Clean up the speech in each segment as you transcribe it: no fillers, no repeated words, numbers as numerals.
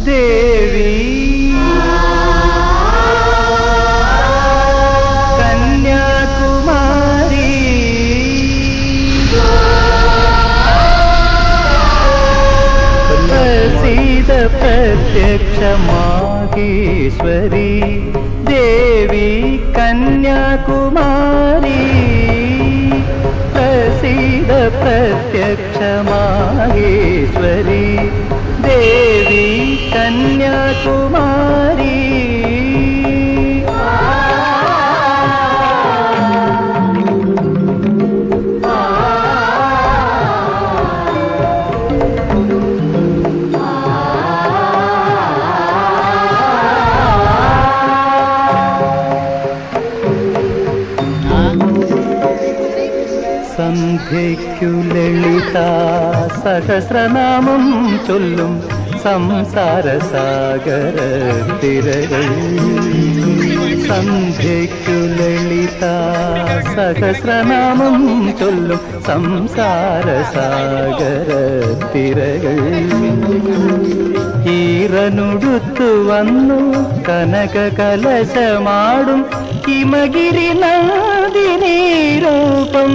ദേവി കന്യാകുമാരി പ്രസീദ പ്രത്യക്ഷ മാഹേശ്വരി ദേവി കന്യാകുമാരി പ്രസീദ പ്രത്യക്ഷ മാഹേശ്വരി ദേവി കന്യാകുമാരി സന്ധ്യയ്ക്കു ലളിത സഹസ്രനാമം ചൊല്ലും സംസാര സാഗര തിരകൾ സന്ധ്യയ്ക്കു ലളിത സഹസ്രനാമം ചൊല്ലും സംസാര സാഗര തിരകൾ ഈറനുടുത്തു വന്നു കനക കലശമാടും ഹിമഗിരി നദിനീ രൂപം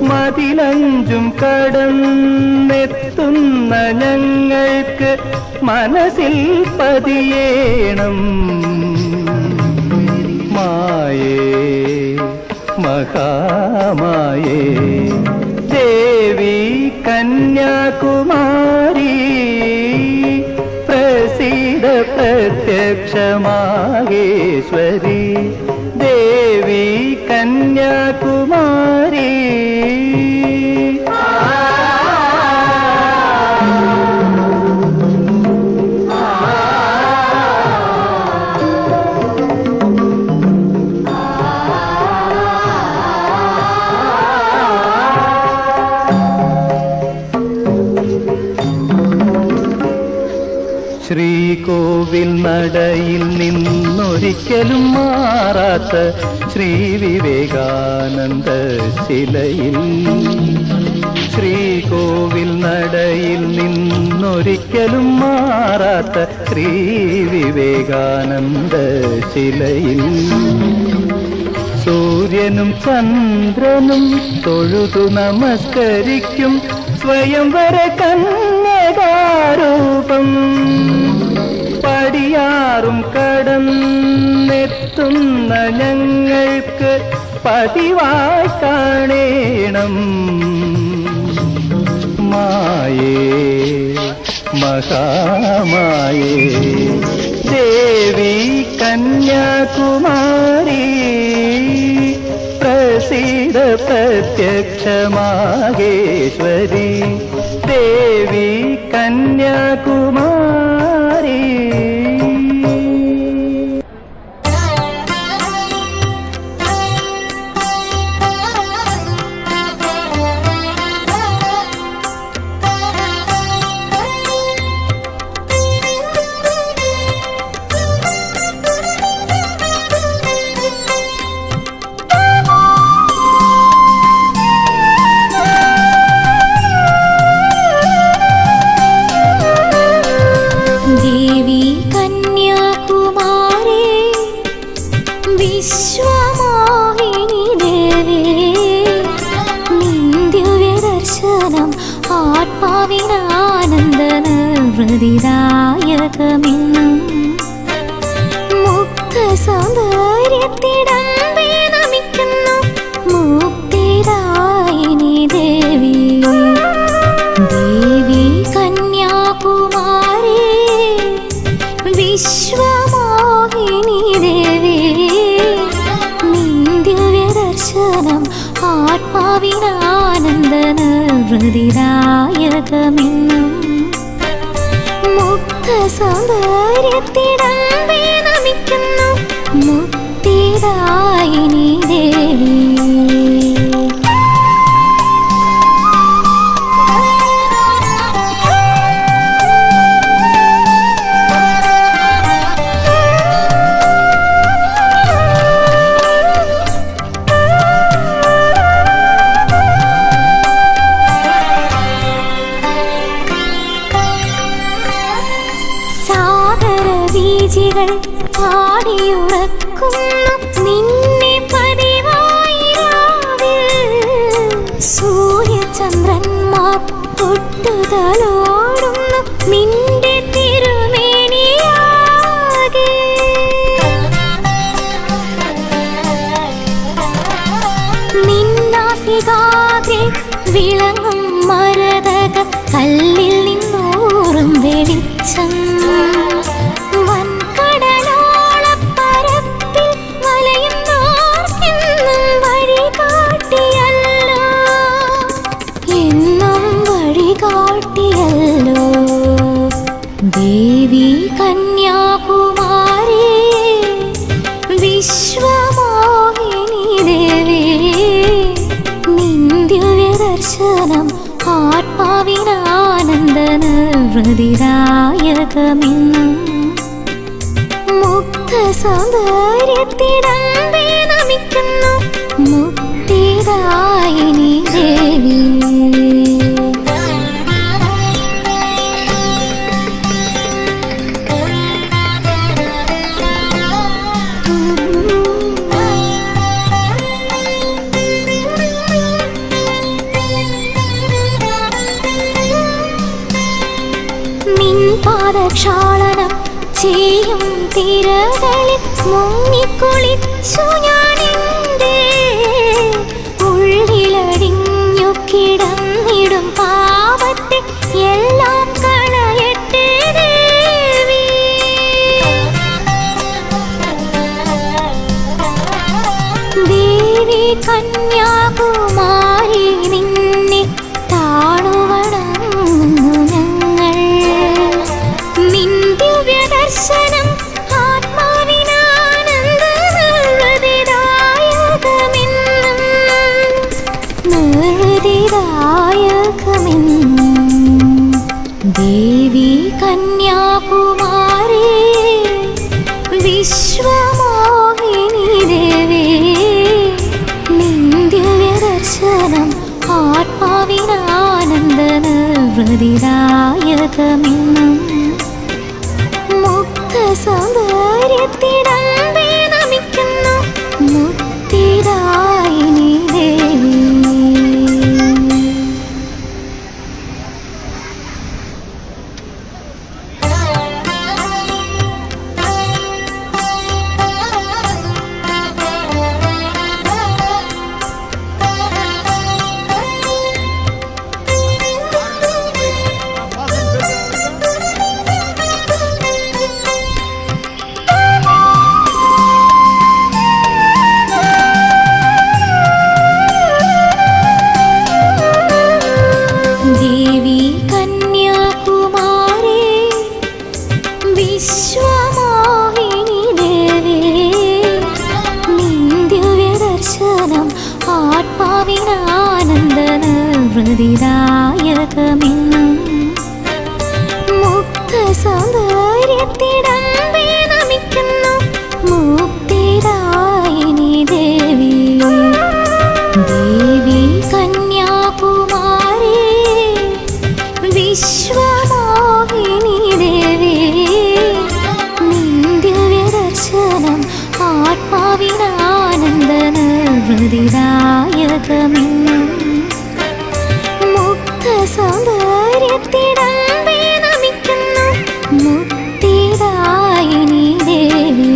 മതിലഞ്ചും കടന്നെത്തുന്ന ഞങ്ങൾക്ക് മനസ്സിൽ പതിയേണം മായേ മഹാമായേ ദേവി കന്യാകുമാരി പ്രസീദ പ്രത്യക്ഷ മാഹേശ്വരി ദേവി കന്യാകുമാരി ശ്രീകോവിൽ നടയിൽ നിന്നൊരിക്കലും മാറാത്ത ശ്രീ വിവേകാനന്ദ ശിലയിൽ ശ്രീകോവിൽ നടയിൽ നിന്നൊരിക്കലും മാറാത്ത ശ്രീ വിവേകാനന്ദ ശിലയിൽ സൂര്യനും ചന്ദ്രനും തൊഴുതു നമസ്കരിക്കും സ്വയംവര കന്യകാരൂപം പടിയാറും കടന്നെത്തുന്ന ഞങ്ങൾക്ക് പതിവായി കാണേണം മായേ മഹാമായേ ദേവി കന്യാകുമാരി പ്രസീദ പ്രത്യക്ഷ മാഹേശ്വരി ദേവി കന്യാകുമാരി ആത്മാവിനാനന്ദനവൃതിദായകമെന്നും മുക്ത സൗന്ദര്യത്തിടമ്പേ നമിക്കുന്നു മുക്തിദായിനി ദേവി ദേവി കന്യാകുമാരി വിശ്വമോഹിനി ദേവി നിന്ദിവ്യദർശനം ആത്മാവിനാനന്ദനവൃതിദായകമെന്നും മുക്ത സൗന്ദര്യത്തിടമ്പേ നമിക്കുന്നു മുക്തിദായിനി ദേവി രുചികൾ പാടിയുറക്കുന്നു നിന്നെ പതിവായി രാവിൽ. സൂര്യചന്ദ്രന്മാർ തൊട്ടുതലോടുന്നു നിന്റെ തിരുമേനിയാകെ. നിന്നാസികാതെ വിളങ്ങും മരതക കല്ലിൽ നിന്നൂറും വെളിച്ചം. വൻകടലോളപ്പരപ്പിൽ വലയുന്നോർക്കെന്നും വഴികാട്ടിയല്ലോ, എന്നും വഴികാട്ടിയല്ലോ. ദേവി കന്യാകുമാരി വിശ്വമോഹിനി ദേവി, നിന്ദിവ്യദർശനം ആത്മാവിനാനന്ദ നിർവൃതിദായകമെന്നും. മുക്ത സൗന്ദര്യത്തിടമ്പേ നമിക്കുന്നു മുക്തിദായിനി ദേവി. പാദക്ഷാളനം ചെയ്യും തിരകളിൽ മുങ്ങിക്കുളിച്ചു ഞാനെന്റെ ഉള്ളിലടിഞ്ഞു കിടന്നിടും പാപത്തെ എല്ലാം കളയട്ടെ ദേവി. ദേവി കന്യാകുമാരി നിന്നെ താണുവണങ്ങുന്നു ഞങ്ങൾ. ദർശനം ആത്മാവിനാനന്ദ നിർവൃതിദായകമെന്നും, നിർവൃതിദായകമെന്നും. ദേവി കന്യാകുമാരി വിശ്വമോഹിനി ദേവി, നിന്ദിവ്യദർശനം ആത്മാവിനാനന്ദ നിർവൃതിദായകമെന്നും. സൗന്ദര്യത്തിടമ്പേ നമിക്കുന്നു മുക്തിദായിനി ദേവി. വിശ്വമോഹിനി ദേവി, നിന്ദിവ്യദർശനം ആത്മാവിനാനന്ദ നിർവൃതിദായകമെന്നും. മുക്ത സൗന്ദര്യത്തിടമ്പേ നമിക്കുന്നു മുക്തിദായിനി ദേവി. ദേവി കന്യാകുമാരി വിശ്വമോഹിനി ദേവി, നിന്ദിവ്യദർശനം ആത്മാവിനാനന്ദ നിർവൃതിദായകമെന്നും. മുക്ത സൗന്ദര്യത്തിടമ്പേ നമിക്കുന്നു മുക്തിദായിനി ദേവി.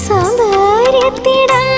സൗന്ദര്യത്തിടം